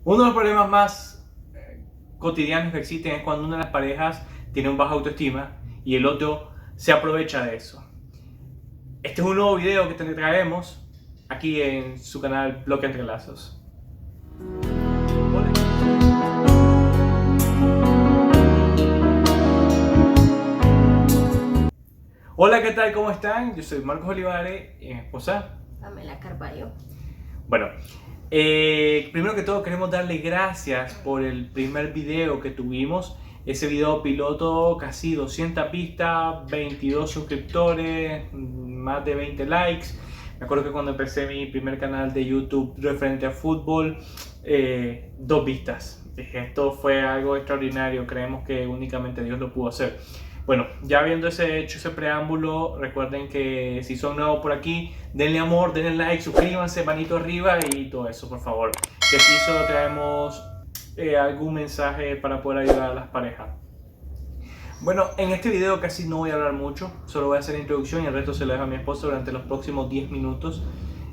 Uno de los problemas más cotidianos que existen es cuando una de las parejas tiene un baja autoestima y el otro se aprovecha de eso. Este es un nuevo video que te traemos aquí en su canal Bloque Entre Lazos. Hola, ¿qué tal? ¿Cómo están? Yo soy Marcos Olivares y mi esposa Pamela Carballo. Bueno, primero que todo queremos darle gracias por el primer video que tuvimos. Ese video piloto, casi 200 vistas, 22 suscriptores, más de 20 likes. Me acuerdo que cuando empecé mi primer canal de YouTube referente a fútbol, 2 vistas. Esto fue algo extraordinario, creemos que únicamente Dios lo pudo hacer. Bueno, ya habiendo hecho ese preámbulo, recuerden que si son nuevos por aquí, denle amor, denle like, suscríbanse, manito arriba y todo eso, por favor. Que aquí solo traemos algún mensaje para poder ayudar a las parejas. Bueno, en este video casi no voy a hablar mucho, solo voy a hacer la introducción y el resto se lo dejo a mi esposa durante los próximos 10 minutos.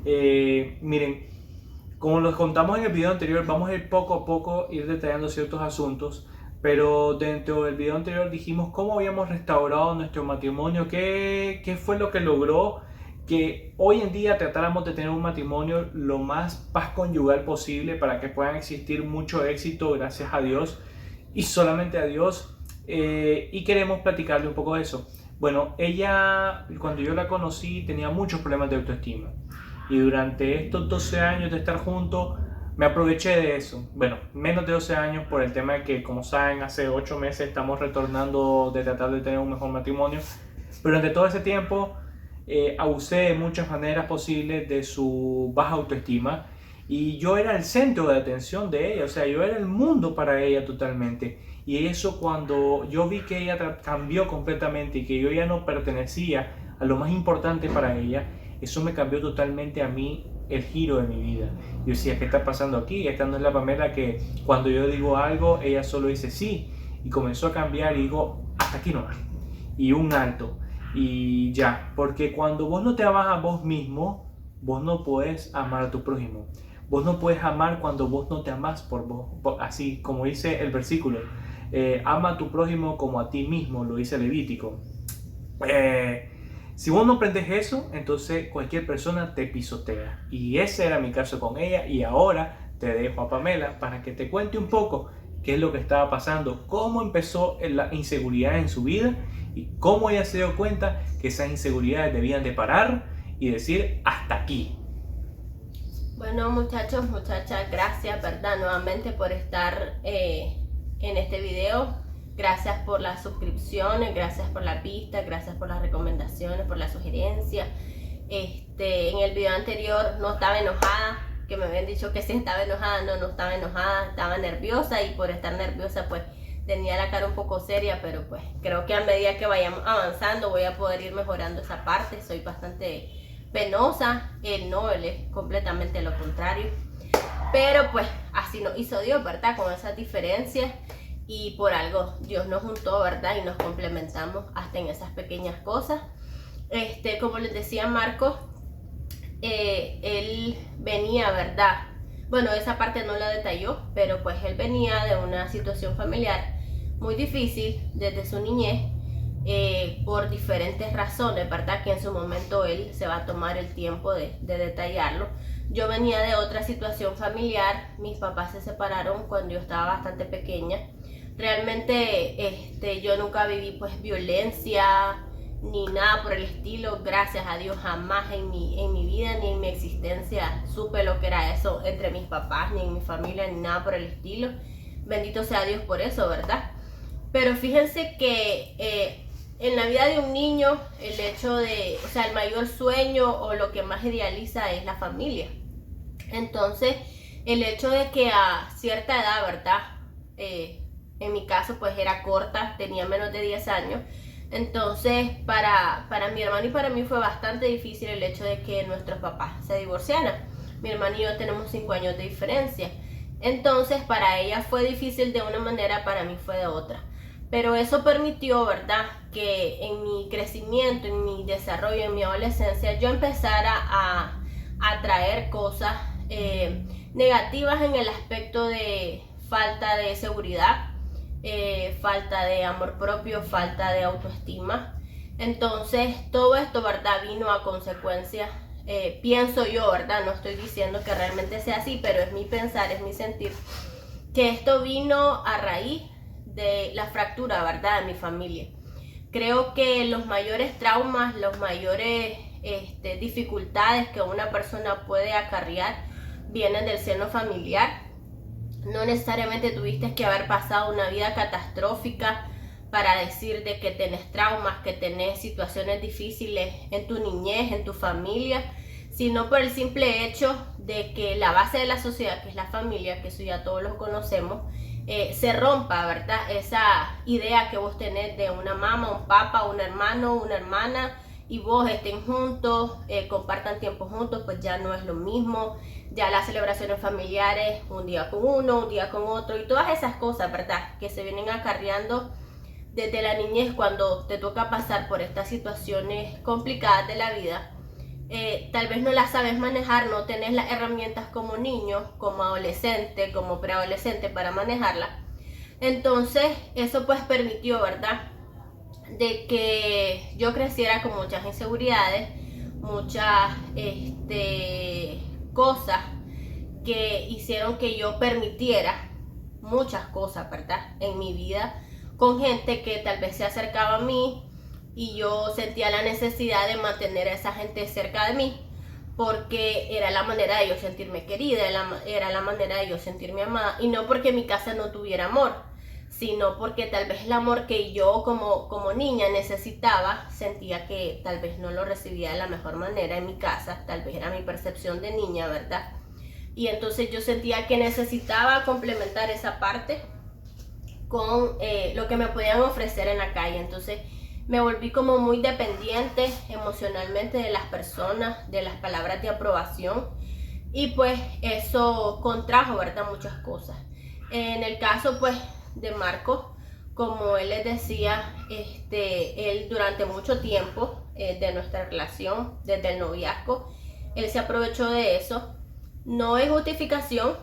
Miren, como les contamos en el video anterior, vamos a ir poco a poco, ir detallando ciertos asuntos. Pero dentro del video anterior dijimos cómo habíamos restaurado nuestro matrimonio, qué fue lo que logró que hoy en día tratáramos de tener un matrimonio lo más paz conyugal posible para que puedan existir mucho éxito gracias a Dios y solamente a Dios. Y queremos platicarle un poco de eso. Bueno, ella, cuando yo la conocí, tenía muchos problemas de autoestima. Y durante estos 12 años de estar juntos, me aproveché de eso. Bueno, menos de 12 años por el tema de que, como saben, hace 8 meses estamos retornando de tratar de tener un mejor matrimonio. Pero durante todo ese tiempo abusé de muchas maneras posibles de su baja autoestima. Y yo era el centro de atención de ella, o sea, yo era el mundo para ella totalmente. Y eso cuando yo vi que ella cambió completamente y que yo ya no pertenecía a lo más importante para ella, eso me cambió totalmente a mí el giro de mi vida. Yo decía, ¿qué está pasando aquí? Esta no es la Pamela que cuando yo digo algo, ella solo dice sí. Y comenzó a cambiar y digo, hasta aquí no. Y un alto. Y ya, porque cuando vos no te amas a vos mismo, vos no podés amar a tu prójimo. Vos no puedes amar cuando vos no te amás por vos. Así como dice el versículo, ama a tu prójimo como a ti mismo, lo dice Levítico. Si vos no aprendes eso, entonces cualquier persona te pisotea. Y ese era mi caso con ella. Y ahora te dejo a Pamela para que te cuente un poco qué es lo que estaba pasando, cómo empezó la inseguridad en su vida y cómo ella se dio cuenta que esas inseguridades debían de parar y decir hasta aquí. Bueno, muchachos, muchachas, gracias, ¿verdad? Nuevamente por estar en este video. Gracias por las suscripciones, gracias por la vista, gracias por las recomendaciones, por las sugerencias. En el video anterior no estaba enojada, que me habían dicho que sí estaba enojada. No estaba enojada, estaba nerviosa y por estar nerviosa pues tenía la cara un poco seria, pero pues creo que a medida que vayamos avanzando voy a poder ir mejorando esa parte. Soy bastante penosa, él es completamente lo contrario, pero pues así nos hizo Dios, ¿verdad? Con esas diferencias y por algo Dios nos juntó, ¿verdad? Y nos complementamos hasta en esas pequeñas cosas. Como les decía Marcos, él venía, ¿verdad? Bueno, esa parte no la detalló, pero pues él venía de una situación familiar muy difícil desde su niñez, por diferentes razones, ¿verdad? Que en su momento él se va a tomar el tiempo de detallarlo. Yo venía de otra situación familiar, mis papás se separaron cuando yo estaba bastante pequeña. Realmente yo nunca viví pues violencia ni nada por el estilo, gracias a Dios jamás en mi vida ni en mi existencia supe lo que era eso entre mis papás, ni en mi familia, ni nada por el estilo. Bendito sea Dios por eso, ¿verdad? Pero fíjense que en la vida de un niño, el hecho de, o sea, el mayor sueño o lo que más idealiza es la familia. Entonces, el hecho de que a cierta edad, ¿verdad? En mi caso, pues era corta, tenía menos de 10 años. Entonces, para mi hermano y para mí fue bastante difícil el hecho de que nuestros papás se divorciaran. Mi hermano y yo tenemos 5 años de diferencia. Entonces, para ella fue difícil de una manera, para mí fue de otra. Pero eso permitió, ¿verdad?, que en mi crecimiento, en mi desarrollo, en mi adolescencia, yo empezara a traer cosas negativas en el aspecto de falta de seguridad, falta de amor propio, falta de autoestima. Entonces todo esto, ¿verdad?, vino a consecuencia, pienso yo, ¿verdad?, no estoy diciendo que realmente sea así, pero es mi pensar, es mi sentir, que esto vino a raíz de la fractura, ¿verdad?, de mi familia. Creo que los mayores traumas, los mayores dificultades que una persona puede acarrear vienen del seno familiar. No necesariamente tuviste que haber pasado una vida catastrófica para decir de que tenés traumas, que tenés situaciones difíciles en tu niñez, en tu familia, sino por el simple hecho de que la base de la sociedad, que es la familia, que eso ya todos lo conocemos, se rompa, ¿verdad? Esa idea que vos tenés de una mamá, un papá, un hermano, una hermana, y vos estén juntos, compartan tiempo juntos, pues ya no es lo mismo. Ya las celebraciones familiares, un día con uno, un día con otro, y todas esas cosas, ¿verdad?, que se vienen acarreando desde la niñez cuando te toca pasar por estas situaciones complicadas de la vida. Tal vez no las sabes manejar, no tenés las herramientas como niño, como adolescente, como preadolescente para manejarla. Entonces eso pues permitió, ¿verdad?, de que yo creciera con muchas inseguridades, muchas cosas que hicieron que yo permitiera muchas cosas, ¿verdad?, en mi vida, con gente que tal vez se acercaba a mí y yo sentía la necesidad de mantener a esa gente cerca de mí porque era la manera de yo sentirme querida, era la manera de yo sentirme amada, y no porque mi casa no tuviera amor, sino porque tal vez el amor que yo como niña necesitaba, sentía que tal vez no lo recibía de la mejor manera en mi casa, tal vez era mi percepción de niña, ¿verdad? Y entonces yo sentía que necesitaba complementar esa parte con lo que me podían ofrecer en la calle. Entonces me volví como muy dependiente emocionalmente de las personas, de las palabras de aprobación, y pues eso contrajo, ¿verdad?, muchas cosas. En el caso pues de Marco, como él les decía, él durante mucho tiempo de nuestra relación, desde el noviazgo, él se aprovechó de eso. No es justificación,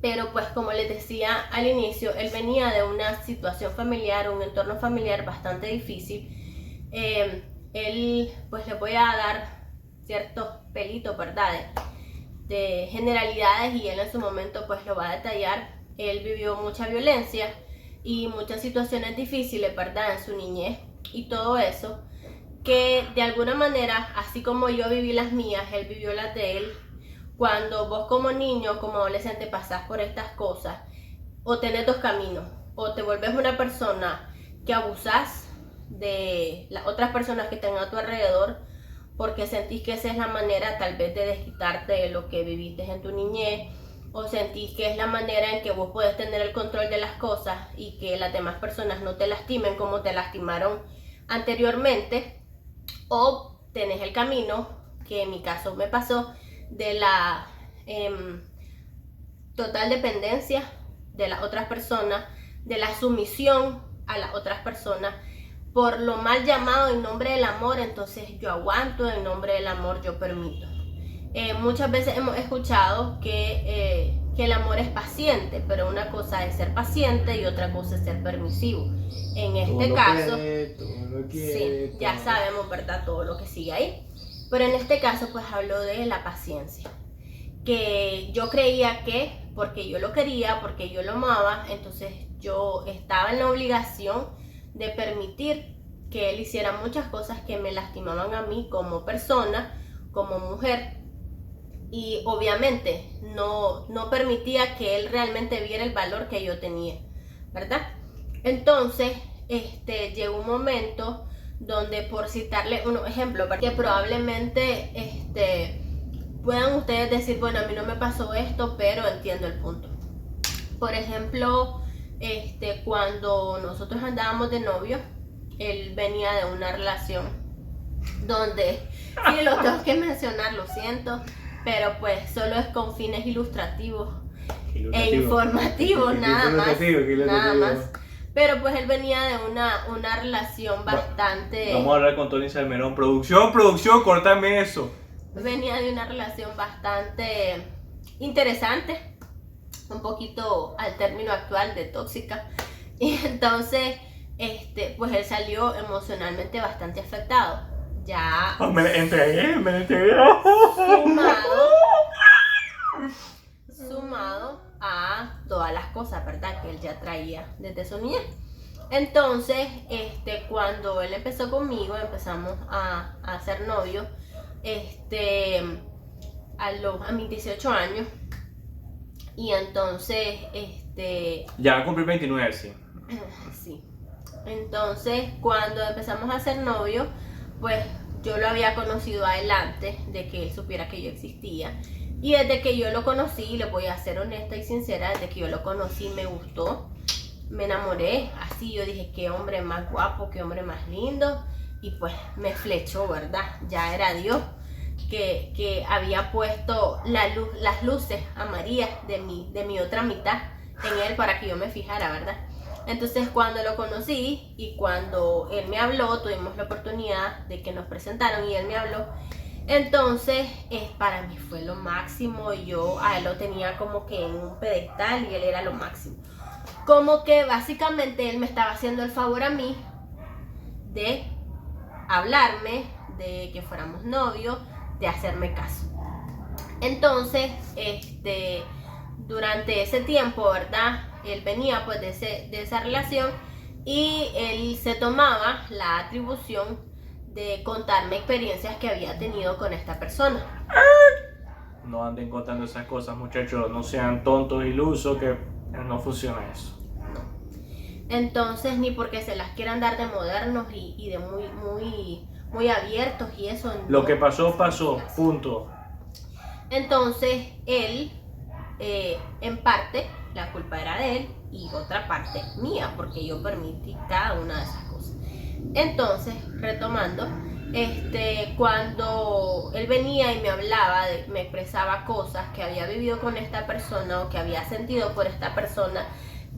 pero pues como les decía al inicio, él venía de una situación familiar, un entorno familiar bastante difícil. Él, pues les voy a dar ciertos pelitos, ¿verdad?, de generalidades, y él en su momento pues lo va a detallar. Él vivió mucha violencia y muchas situaciones difíciles, ¿verdad?, en su niñez, y todo eso, que de alguna manera, así como yo viví las mías, él vivió las de él. Cuando vos como niño, como adolescente pasás por estas cosas, o tenés dos caminos: o te volvés una persona que abusás de las otras personas que están a tu alrededor, porque sentís que esa es la manera tal vez de desquitarte de lo que viviste en tu niñez, o sentís que es la manera en que vos podés tener el control de las cosas y que las demás personas no te lastimen como te lastimaron anteriormente, o tenés el camino, que en mi caso me pasó, de la total dependencia de las otras personas, de la sumisión a las otras personas, por lo mal llamado en nombre del amor. Entonces yo aguanto, en nombre del amor yo permito. Muchas veces hemos escuchado que el amor es paciente, pero una cosa es ser paciente y otra cosa es ser permisivo. En este caso, sí, ya sabemos, ¿verdad?, todo lo que sigue ahí. Pero en este caso pues hablo de la paciencia, que yo creía que porque yo lo quería, porque yo lo amaba, entonces yo estaba en la obligación de permitir que él hiciera muchas cosas que me lastimaban a mí como persona, como mujer, y obviamente no permitía que él realmente viera el valor que yo tenía, ¿verdad? Entonces llegó un momento donde, por citarle unos ejemplos, que probablemente puedan ustedes decir, bueno, a mí no me pasó esto, pero entiendo el punto. Por ejemplo, cuando nosotros andábamos de novio, él venía de una relación donde, sí, lo tengo que mencionar, lo siento, pero pues solo es con fines ilustrativos e informativos, nada más. Pero pues él venía de una relación bastante... Vamos a hablar con Tony Salmerón. Producción, córtame eso. Venía de una relación bastante interesante, un poquito al término actual de tóxica. Y entonces, pues él salió emocionalmente bastante afectado. Ya me la entregué. Sumado a todas las cosas, ¿verdad? Que él ya traía desde su niñez. Entonces, cuando él empezó conmigo, empezamos a hacer novios, a mis 18 años. Y entonces, Ya va a cumplir 29, sí. sí. Entonces, cuando empezamos a hacer novios, pues yo lo había conocido a él antes de que él supiera que yo existía. Y desde que yo lo conocí, le voy a ser honesta y sincera, desde que yo lo conocí me gustó, me enamoré, así yo dije, qué hombre más guapo, qué hombre más lindo, y pues me flechó, ¿verdad? Ya era Dios que había puesto las luces amarillas de mi otra mitad en él para que yo me fijara, ¿verdad? Entonces cuando lo conocí y cuando él me habló, tuvimos la oportunidad de que nos presentaron y él me habló. Entonces, para mí fue lo máximo. Yo a él lo tenía como que en un pedestal y él era lo máximo. Como que básicamente él me estaba haciendo el favor a mí de hablarme, de que fuéramos novios, de hacerme caso. Entonces, durante ese tiempo, ¿verdad? Él venía pues de esa relación y él se tomaba la atribución de contarme experiencias que había tenido con esta persona. No anden contando esas cosas, muchachos, no sean tontos, ilusos, que no funciona eso. Entonces, ni porque se las quieran dar de modernos y de muy abiertos y eso. Lo no, que pasó, pasó, punto. Entonces, él, en parte, la culpa era de él y otra parte mía, porque yo permití cada una de esas cosas. Entonces, retomando, cuando él venía y me hablaba, me expresaba cosas que había vivido con esta persona o que había sentido por esta persona,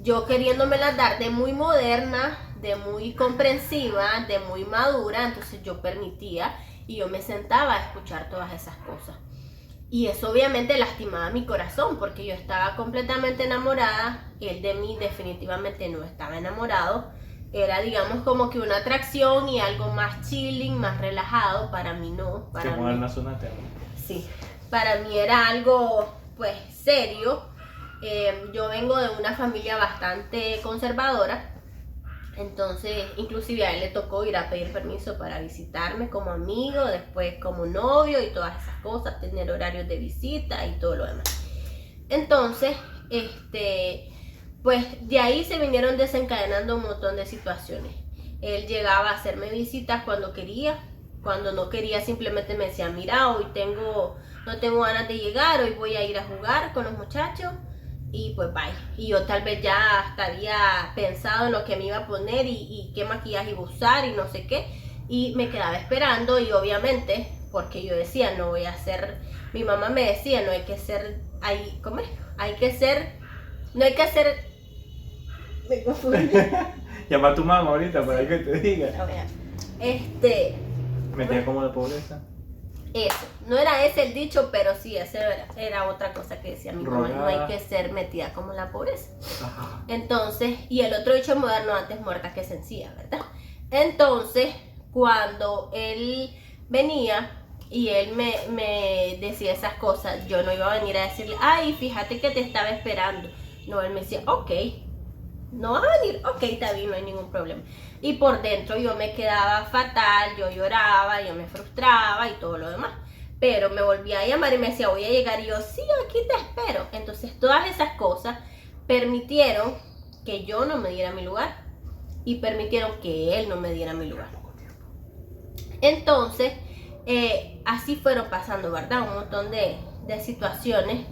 yo queriéndomelas dar de muy moderna, de muy comprensiva, de muy madura, entonces yo permitía y yo me sentaba a escuchar todas esas cosas. Y eso obviamente lastimaba mi corazón porque yo estaba completamente enamorada, él de mí definitivamente no estaba enamorado. Era, digamos, como que una atracción y algo más chilling, más relajado. Para mí no. Para que mí, zona sí, para mí era algo, pues, serio. Yo vengo de una familia bastante conservadora. Entonces, inclusive a él le tocó ir a pedir permiso para visitarme como amigo, después como novio y todas esas cosas, tener horarios de visita y todo lo demás. Entonces, pues de ahí se vinieron desencadenando un montón de situaciones. Él llegaba a hacerme visitas cuando quería, cuando no quería simplemente me decía, mira, hoy no tengo ganas de llegar, hoy voy a ir a jugar con los muchachos y pues bye. Y yo tal vez ya hasta había pensado en lo que me iba a poner y qué maquillaje iba a usar y no sé qué, y me quedaba esperando y obviamente, porque yo decía, no voy a ser, mi mamá me decía, no hay que ser, ¿cómo es? No hay que hacer. Me confundí. Llama a tu mamá ahorita para que te diga. A ver, Metía como de pobreza. Eso, no era ese el dicho, pero sí, ese era otra cosa que decía mi mamá, no hay que ser metida como la pobreza. Ajá. Entonces, y el otro dicho moderno, antes muerta que sencilla, ¿verdad? Entonces, cuando él venía y él me decía esas cosas, yo no iba a venir a decirle, ay, fíjate que te estaba esperando. No, él me decía, ok, no va a venir, ok, está bien, no hay ningún problema. Y por dentro yo me quedaba fatal, yo lloraba, yo me frustraba y todo lo demás. Pero me volvía a llamar y me decía, voy a llegar, y yo, sí, aquí te espero. Entonces todas esas cosas permitieron que yo no me diera mi lugar y permitieron que él no me diera mi lugar. Entonces, así fueron pasando, ¿verdad? Un montón de situaciones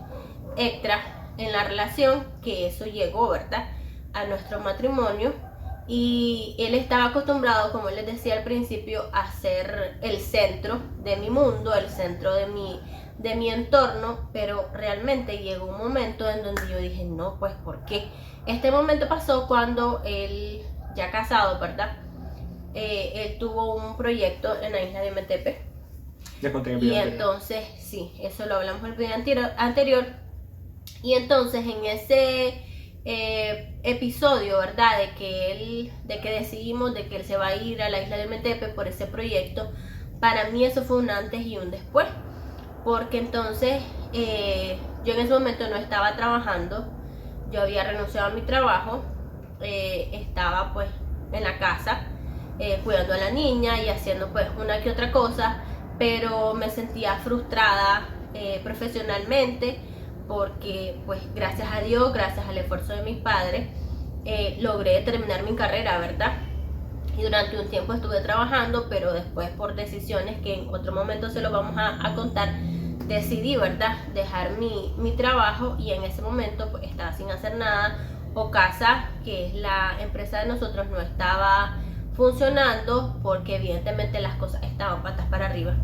extras en la relación, que eso llegó, ¿verdad?, a nuestro matrimonio. Y él estaba acostumbrado, como les decía al principio, a ser el centro de mi mundo, el centro de mi entorno, pero realmente llegó un momento en donde yo dije, no, pues, ¿por qué? Este momento pasó cuando él, ya casado, ¿verdad?, él tuvo un proyecto en la isla de Metepe. Y entonces, sí, eso lo hablamos en el video anterior. Y entonces en ese episodio, ¿verdad? De que decidimos de que él se va a ir a la isla del Metepe por ese proyecto, para mí eso fue un antes y un después. Porque entonces yo en ese momento no estaba trabajando, yo había renunciado a mi trabajo, estaba pues en la casa cuidando a la niña y haciendo pues una que otra cosa, pero me sentía frustrada profesionalmente porque pues gracias a Dios, gracias al esfuerzo de mis padres, logré terminar mi carrera, ¿verdad? Y durante un tiempo estuve trabajando, pero después por decisiones que en otro momento se lo vamos a contar, decidí, ¿verdad?, dejar mi trabajo y en ese momento pues estaba sin hacer nada. Ocasa, que es la empresa de nosotros, no estaba funcionando porque evidentemente las cosas estaban patas para arriba.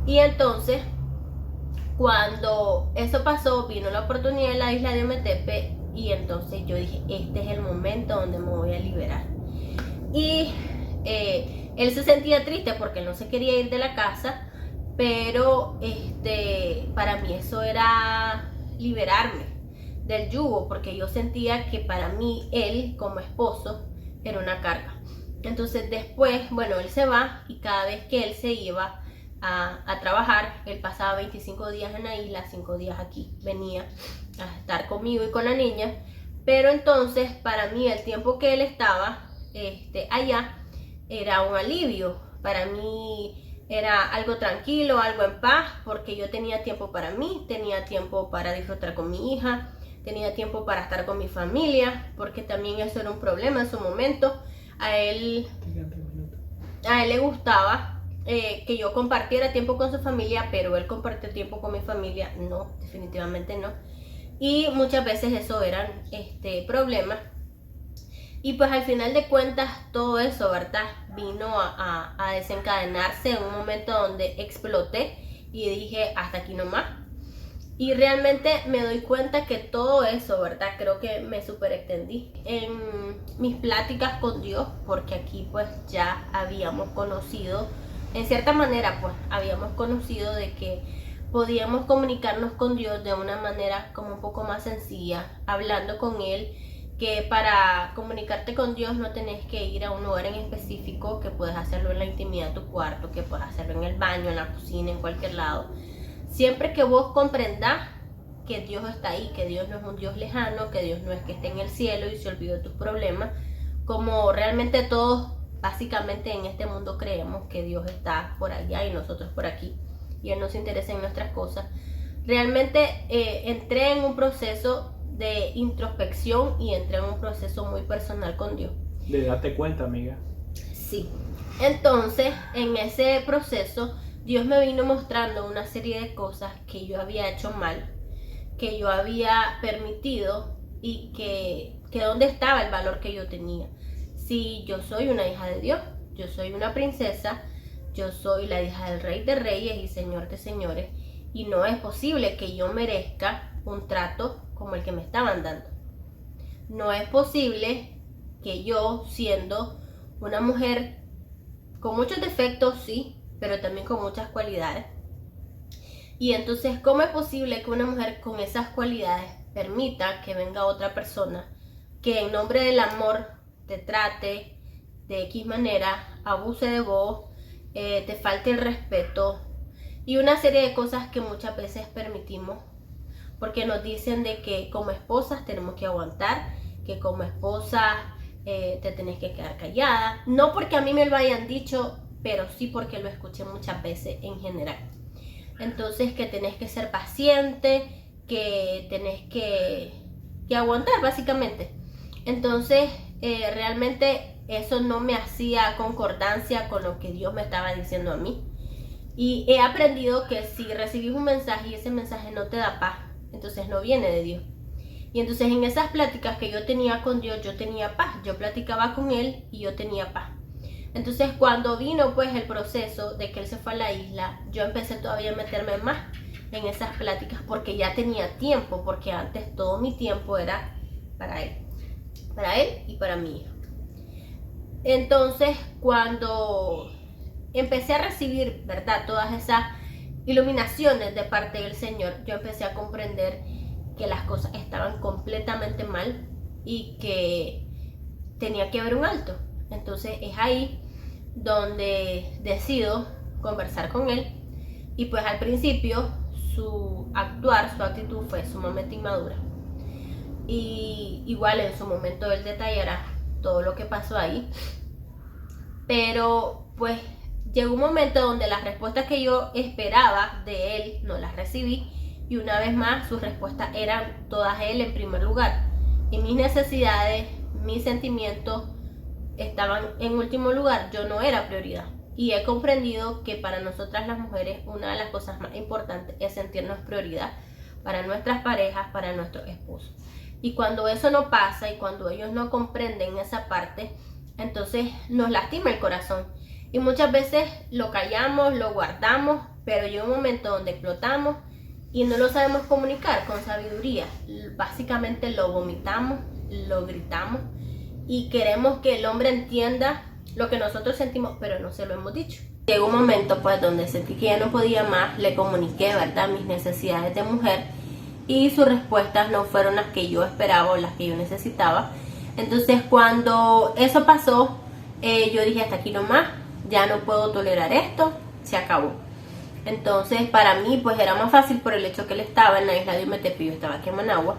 Y entonces, cuando eso pasó, vino la oportunidad en la isla de Ometepe y entonces yo dije, este es el momento donde me voy a liberar. Y él se sentía triste porque él no se quería ir de la casa, pero para mí eso era liberarme del yugo, porque yo sentía que para mí él como esposo era una carga. Entonces después, bueno, él se va y cada vez que él se iba a trabajar, él pasaba 25 días en la isla, 5 días aquí, venía a estar conmigo y con la niña. Pero entonces para mí el tiempo que él estaba allá era un alivio, para mí era algo tranquilo, algo en paz, porque yo tenía tiempo para mí, tenía tiempo para disfrutar con mi hija, tenía tiempo para estar con mi familia, porque también eso era un problema en su momento. A él le gustaba que yo compartiera tiempo con su familia, pero él compartió tiempo con mi familia, no, definitivamente no. Y muchas veces eso eran problemas. Y pues al final de cuentas todo eso, ¿verdad?, vino a desencadenarse en un momento donde exploté y dije, hasta aquí nomás. Y realmente me doy cuenta que todo eso, ¿verdad?, creo que me super extendí en mis pláticas con Dios, porque aquí pues ya habíamos conocido, en cierta manera pues habíamos conocido de que podíamos comunicarnos con Dios de una manera como un poco más sencilla, hablando con Él, que para comunicarte con Dios no tenés que ir a un lugar en específico, que puedes hacerlo en la intimidad de tu cuarto, que puedes hacerlo en el baño, en la cocina, en cualquier lado. Siempre que vos comprendas que Dios está ahí, que Dios no es un Dios lejano, que Dios no es que esté en el cielo y se olvidó de tus problemas, como realmente todos básicamente en este mundo creemos que Dios está por allá y nosotros por aquí, y Él no se interesa en nuestras cosas. Realmente entré en un proceso de introspección y entré en un proceso muy personal con Dios. De darte cuenta, amiga. Sí. Entonces, en ese proceso, Dios me vino mostrando una serie de cosas que yo había hecho mal, que yo había permitido y que dónde estaba el valor que yo tenía. Si yo soy una hija de Dios, yo soy una princesa, yo soy la hija del Rey de Reyes y Señor de Señores, y no es posible que yo merezca un trato como el que me estaban dando. No es posible que yo, siendo una mujer con muchos defectos, sí, pero también con muchas cualidades. Y entonces, ¿cómo es posible que una mujer con esas cualidades permita que venga otra persona que en nombre del amor te trate de X manera, abuse de vos, te falte el respeto y una serie de cosas que muchas veces permitimos porque nos dicen de que como esposas tenemos que aguantar, que como esposas te tenés que quedar callada? No porque a mí me lo hayan dicho, pero sí porque lo escuché muchas veces en general. Entonces, que tenés que ser paciente, que tenés que aguantar básicamente. Entonces, realmente eso no me hacía concordancia con lo que Dios me estaba diciendo a mí. Y he aprendido que si recibís un mensaje y ese mensaje no te da paz, entonces no viene de Dios. Y entonces en esas pláticas que yo tenía con Dios, yo tenía paz. Yo platicaba con Él y yo tenía paz. Entonces cuando vino pues el proceso de que Él se fue a la isla, yo empecé todavía a meterme más en esas pláticas porque ya tenía tiempo, porque antes todo mi tiempo era para Él y para mi hija. Entonces cuando empecé a recibir, ¿verdad?, todas esas iluminaciones de parte del Señor, yo empecé a comprender que las cosas estaban completamente mal y que tenía que haber un alto. Entonces es ahí donde decido conversar con él, y pues al principio su actuar, su actitud fue sumamente inmadura, y igual en su momento él detallará todo lo que pasó ahí, pero pues llegó un momento donde las respuestas que yo esperaba de él no las recibí, y una vez más sus respuestas eran todas él en primer lugar, y mis necesidades, mis sentimientos estaban en último lugar. Yo no era prioridad, y he comprendido que para nosotras las mujeres una de las cosas más importantes es sentirnos prioridad para nuestras parejas, para nuestros esposos. Y cuando eso no pasa y cuando ellos no comprenden esa parte, entonces nos lastima el corazón, y muchas veces lo callamos, lo guardamos, pero llega un momento donde explotamos y no lo sabemos comunicar con sabiduría. Básicamente lo vomitamos, lo gritamos, y queremos que el hombre entienda lo que nosotros sentimos, pero no se lo hemos dicho. Llegó un momento pues donde sentí que ya no podía más, le comuniqué, ¿verdad?, mis necesidades de mujer, y sus respuestas no fueron las que yo esperaba o las que yo necesitaba. Entonces cuando eso pasó, yo dije hasta aquí nomás, ya no puedo tolerar esto, se acabó. Entonces para mí pues era más fácil por el hecho que él estaba en la isla de Ometepe, yo estaba aquí en Managua.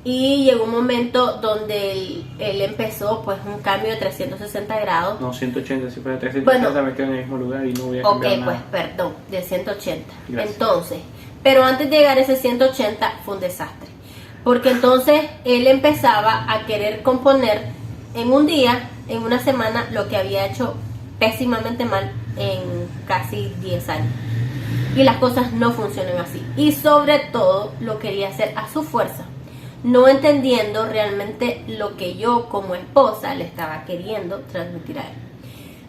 Y llegó un momento donde él empezó pues un cambio de 360 grados. No, 180, si fuera 360 me quedo en el mismo lugar y no voy a cambiar nada. Ok, pues perdón, de 180. Gracias. Entonces, pero antes de llegar a ese 180 fue un desastre. Porque entonces él empezaba a querer componer en un día, en una semana, lo que había hecho pésimamente mal en casi 10 años. Y las cosas no funcionan así. Y sobre todo lo quería hacer a su fuerza, no entendiendo realmente lo que yo como esposa le estaba queriendo transmitir a él.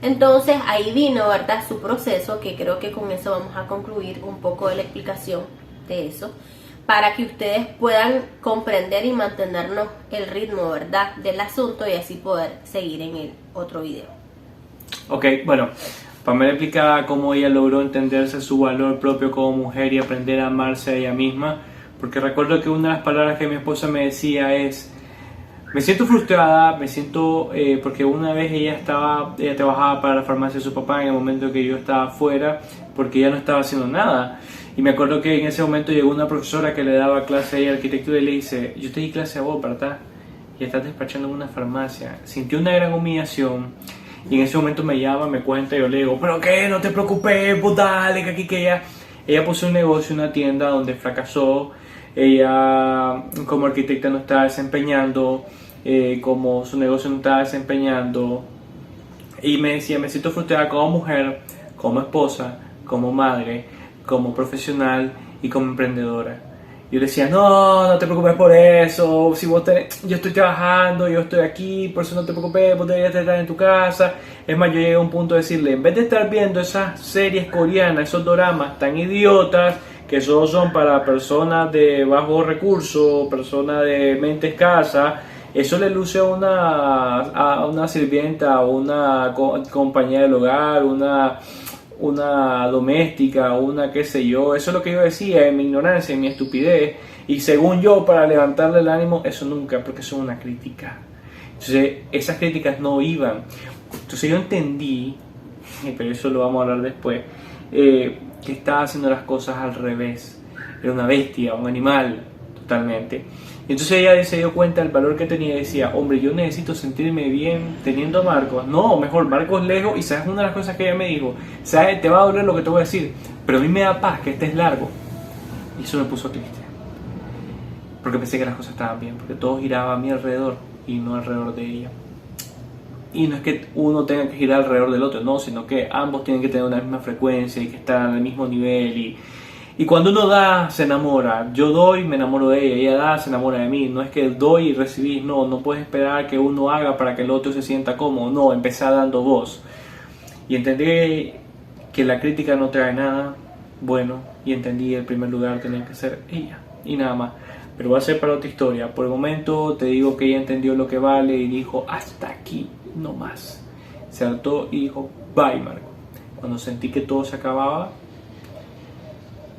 Entonces ahí vino, ¿verdad?, su proceso, que creo que con eso vamos a concluir un poco de la explicación de eso, para que ustedes puedan comprender y mantenernos el ritmo, ¿verdad?, del asunto, y así poder seguir en el otro video. Ok, bueno, Pamela explicaba cómo ella logró entenderse su valor propio como mujer y aprender a amarse a ella misma. Porque recuerdo que una de las palabras que mi esposa me decía es: me siento frustrada, me siento... porque una vez ella trabajaba para la farmacia de su papá en el momento que yo estaba fuera, porque ella no estaba haciendo nada. Y me acuerdo que en ese momento llegó una profesora que le daba clase a ella de arquitectura y le dice: yo te di clase a vos, ¿verdad? Y estás despachando en una farmacia. Sintió una gran humillación. Y en ese momento me llama, me cuenta, y yo le digo: ¿pero qué? No te preocupes, pues dale, que aquí que ella puso un negocio, una tienda donde fracasó. Ella como arquitecta no estaba desempeñando, como su negocio no estaba desempeñando, y me decía: me siento frustrada como mujer, como esposa, como madre, como profesional y como emprendedora. Yo le decía: no te preocupes por eso, si yo estoy trabajando, yo estoy aquí, por eso no te preocupes, vos deberías estar en tu casa. Es más, yo llegué a un punto de decirle: en vez de estar viendo esas series coreanas, esos doramas tan idiotas, que solo son para personas de bajos recursos, personas de mente escasa, eso le luce a una sirvienta, o una compañera del hogar, una doméstica, una qué sé yo. Eso es lo que yo decía en mi ignorancia, en mi estupidez, y según yo, para levantarle el ánimo, eso nunca, porque eso es una crítica. Entonces esas críticas no iban. Entonces yo entendí, pero eso lo vamos a hablar después, que estaba haciendo las cosas al revés. Era una bestia, un animal, totalmente. Y entonces ella se dio cuenta del valor que tenía y decía: hombre, yo necesito sentirme bien teniendo a Marcos. No, mejor, Marcos lejos. Y sabes, una de las cosas que ella me dijo: sabes, te va a doler lo que te voy a decir, pero a mí me da paz que estés largo. Y eso me puso triste, porque pensé que las cosas estaban bien, porque todo giraba a mi alrededor y no alrededor de ella. Y no es que uno tenga que girar alrededor del otro, no, sino que ambos tienen que tener una misma frecuencia y que estar al mismo nivel. Y cuando uno da, se enamora. Yo doy, me enamoro de ella da, se enamora de mí. No es que doy y recibís, no puedes esperar que uno haga para que el otro se sienta cómodo. No, empezar dando vos. Y entendí que la crítica no trae nada bueno, y entendí en primer lugar tenía que ser ella y nada más. Pero va a ser para otra historia. Por el momento te digo que ella entendió lo que vale y dijo: hasta aquí, no más. Se hartó y dijo: bye, Marco. Cuando sentí que todo se acababa,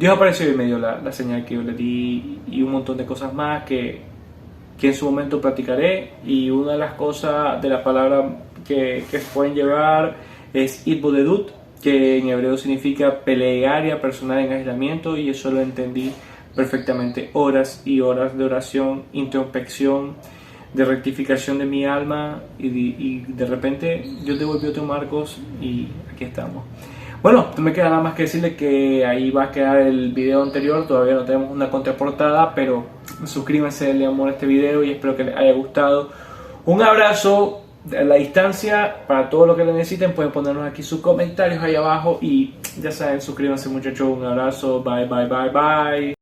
Dios apareció y me dio la señal que yo le di y un montón de cosas más que en su momento practicaré. Y una de las cosas de la palabra que pueden llevar es Itbodedut, que en hebreo significa plegaria personal en aislamiento, y eso lo entendí perfectamente. Horas y horas de oración, introspección, de rectificación de mi alma, y de repente Dios devolvió a Marcos y aquí estamos. Bueno, no me queda nada más que decirle que ahí va a quedar el video anterior. Todavía no tenemos una contraportada, pero suscríbanse, denle amor a este video y espero que les haya gustado. Un abrazo a la distancia. Para todo lo que le necesiten pueden ponernos aquí sus comentarios ahí abajo y ya saben, suscríbanse muchachos. Un abrazo, bye bye bye bye.